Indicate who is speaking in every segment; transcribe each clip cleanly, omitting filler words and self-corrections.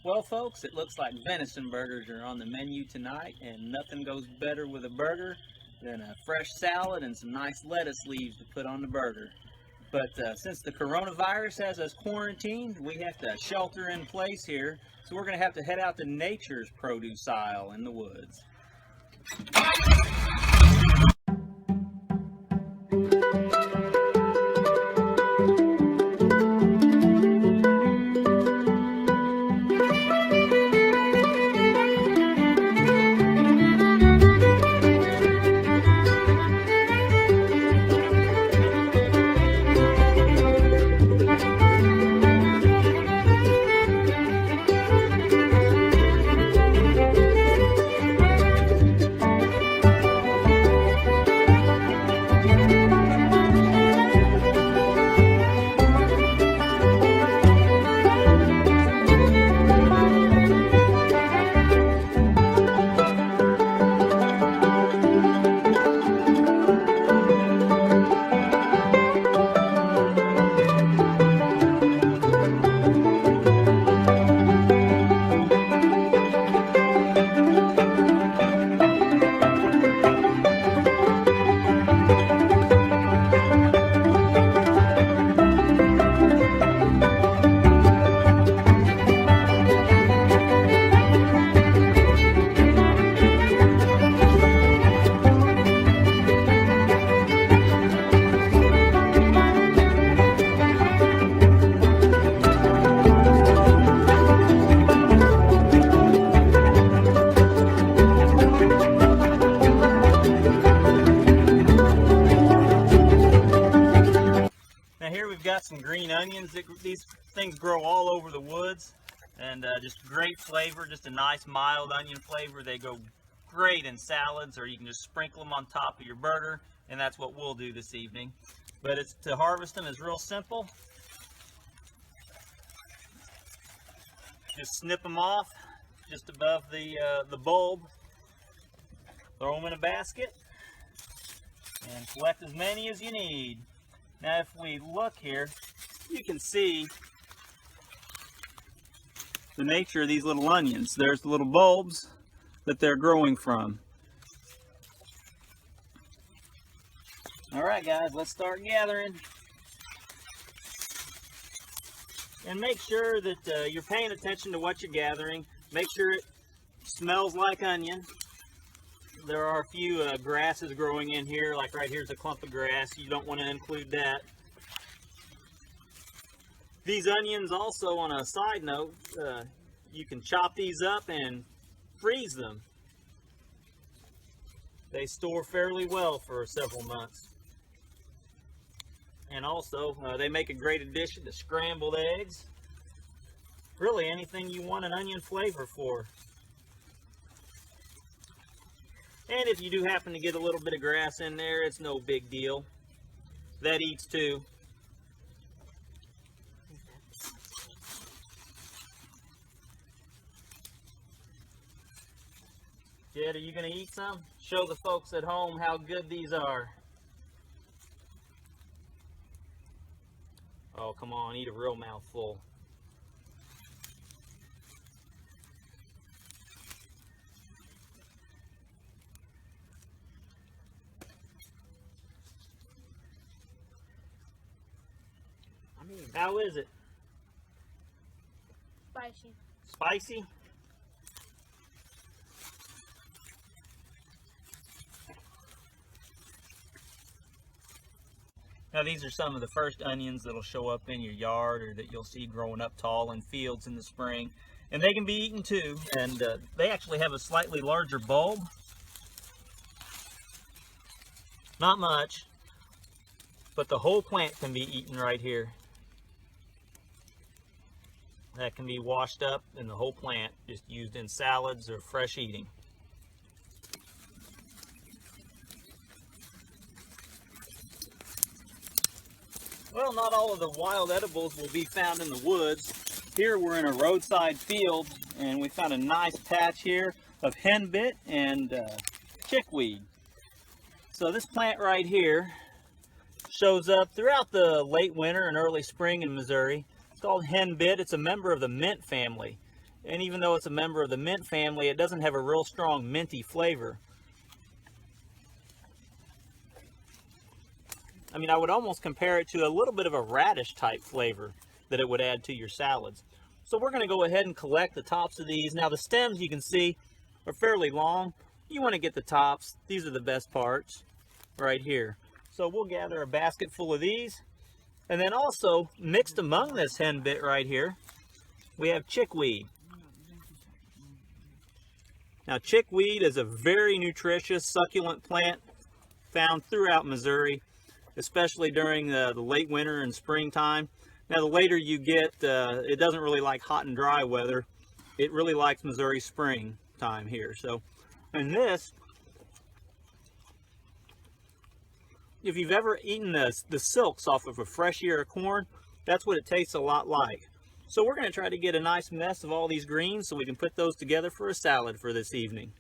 Speaker 1: Well, folks, it looks like venison burgers are on the menu tonight, and nothing goes better with a burger than a fresh salad and some nice lettuce leaves to put on the burger. But since the coronavirus has us quarantined, we have to shelter in place here, so we're going to have to head out to nature's produce aisle in the woods. Now here we've got some green onions. These things grow all over the woods, and just great flavor, just a nice mild onion flavor. They go great in salads, or you can just sprinkle them on top of your burger, and that's what we'll do this evening. But to harvest them is real simple. Just snip them off just above the bulb, throw them in a basket, and collect as many as you need. Now if we look here, you can see the nature of these little onions. There's the little bulbs that they're growing from. Alright guys, let's start gathering. And make sure that you're paying attention to what you're gathering. Make sure it smells like onion. There are a few grasses growing in here, like right here's a clump of grass. You don't want to include that. These onions also, on a side note, you can chop these up and freeze them. They store fairly well for several months. And also, they make a great addition to scrambled eggs. Really anything you want an onion flavor for. And if you do happen to get a little bit of grass in there, it's no big deal. That eats too. Jed, are you going to eat some? Show the folks at home how good these are. Oh, come on, eat a real mouthful. How is it?
Speaker 2: Spicy.
Speaker 1: Spicy? Now these are some of the first onions that'll show up in your yard, or that you'll see growing up tall in fields in the spring. And they can be eaten too, and they actually have a slightly larger bulb. Not much, but the whole plant can be eaten right here. That can be washed up, and the whole plant just used in salads or fresh eating. Well, not all of the wild edibles will be found in the woods. Here we're in a roadside field, and we found a nice patch here of henbit and chickweed. So this plant right here shows up throughout the late winter and early spring in Missouri. It's called henbit. It's a member of the mint family. And even though it's a member of the mint family, it doesn't have a real strong minty flavor. I mean, I would almost compare it to a little bit of a radish type flavor that it would add to your salads. So we're going to go ahead and collect the tops of these. Now the stems, you can see, are fairly long. You want to get the tops. These are the best parts right here. So we'll gather a basket full of these. And then also, mixed among this hen bit right here, we have chickweed. Now chickweed is a very nutritious, succulent plant found throughout Missouri, especially during the late winter and springtime. Now the later you get, it doesn't really like hot and dry weather. It really likes Missouri spring time here. So, and this, if you've ever eaten the silks off of a fresh ear of corn, that's what it tastes a lot like. So we're going to try to get a nice mess of all these greens so we can put those together for a salad for this evening.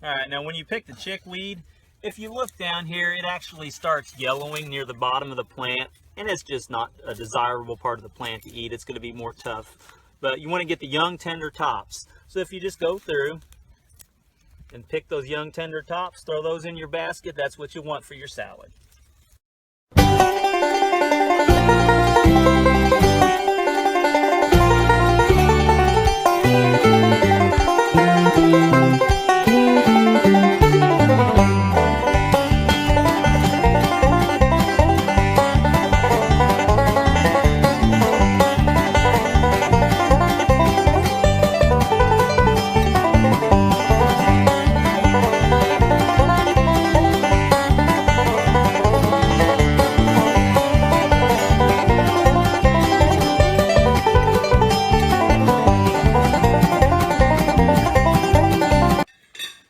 Speaker 1: Alright, now when you pick the chickweed, if you look down here, it actually starts yellowing near the bottom of the plant, and it's just not a desirable part of the plant to eat. It's going to be more tough. But you want to get the young tender tops. So if you just go through and pick those young tender tops, throw those in your basket, that's what you want for your salad.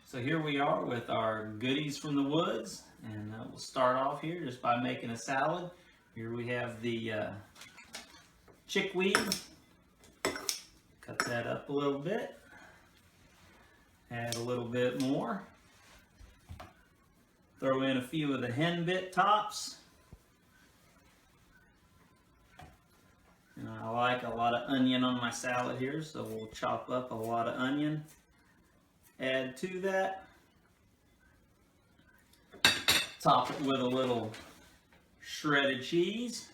Speaker 1: So here we are with our goodies from the woods, and we'll start off here just by making a salad. Here we have the chickweed. Cut that up a little bit. Add a little bit more. Throw in a few of the hen bit tops. And I like a lot of onion on my salad here, so we'll chop up a lot of onion. Add to that. Top it with a little shredded cheese.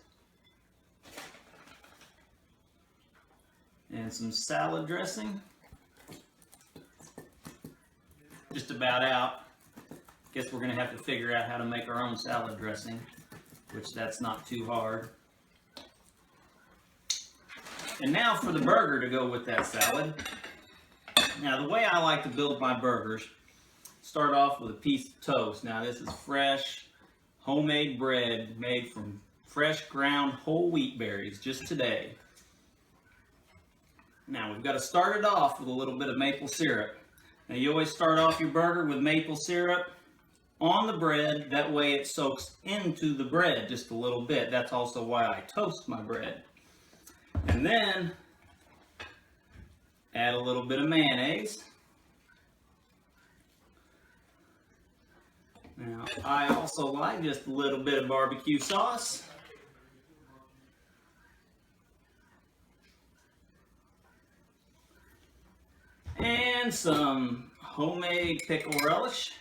Speaker 1: And some salad dressing. Just about out. Guess we're going to have to figure out how to make our own salad dressing, which that's not too hard. And now for the burger to go with that salad. Now the way I like to build my burgers, start off with a piece of toast. Now this is fresh, homemade bread made from fresh ground whole wheat berries just today. Now we've got to start it off with a little bit of maple syrup. Now you always start off your burger with maple syrup on the bread, that way it soaks into the bread just a little bit. That's also why I toast my bread. And then add a little bit of mayonnaise. Now, I also like just a little bit of barbecue sauce. And some homemade pickle relish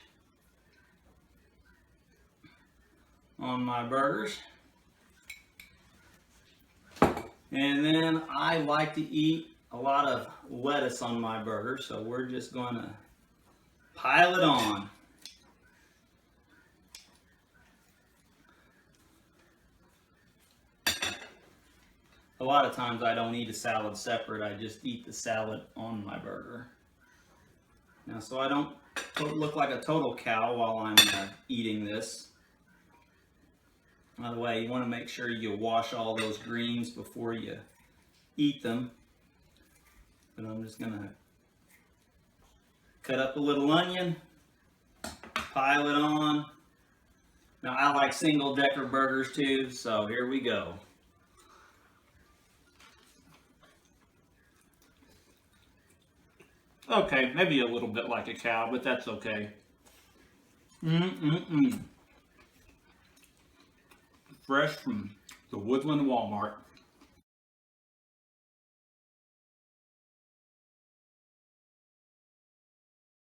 Speaker 1: on my burgers. And then I like to eat a lot of lettuce on my burger, so we're just going to pile it on. A lot of times I don't eat a salad separate, I just eat the salad on my burger. Now, so I don't look like a total cow while I'm eating this. By the way, you want to make sure you wash all those greens before you eat them. But I'm just going to cut up a little onion, pile it on. Now I like single decker burgers too, so here we go. Okay, maybe a little bit like a cow, but that's okay. Fresh from the Woodland Walmart.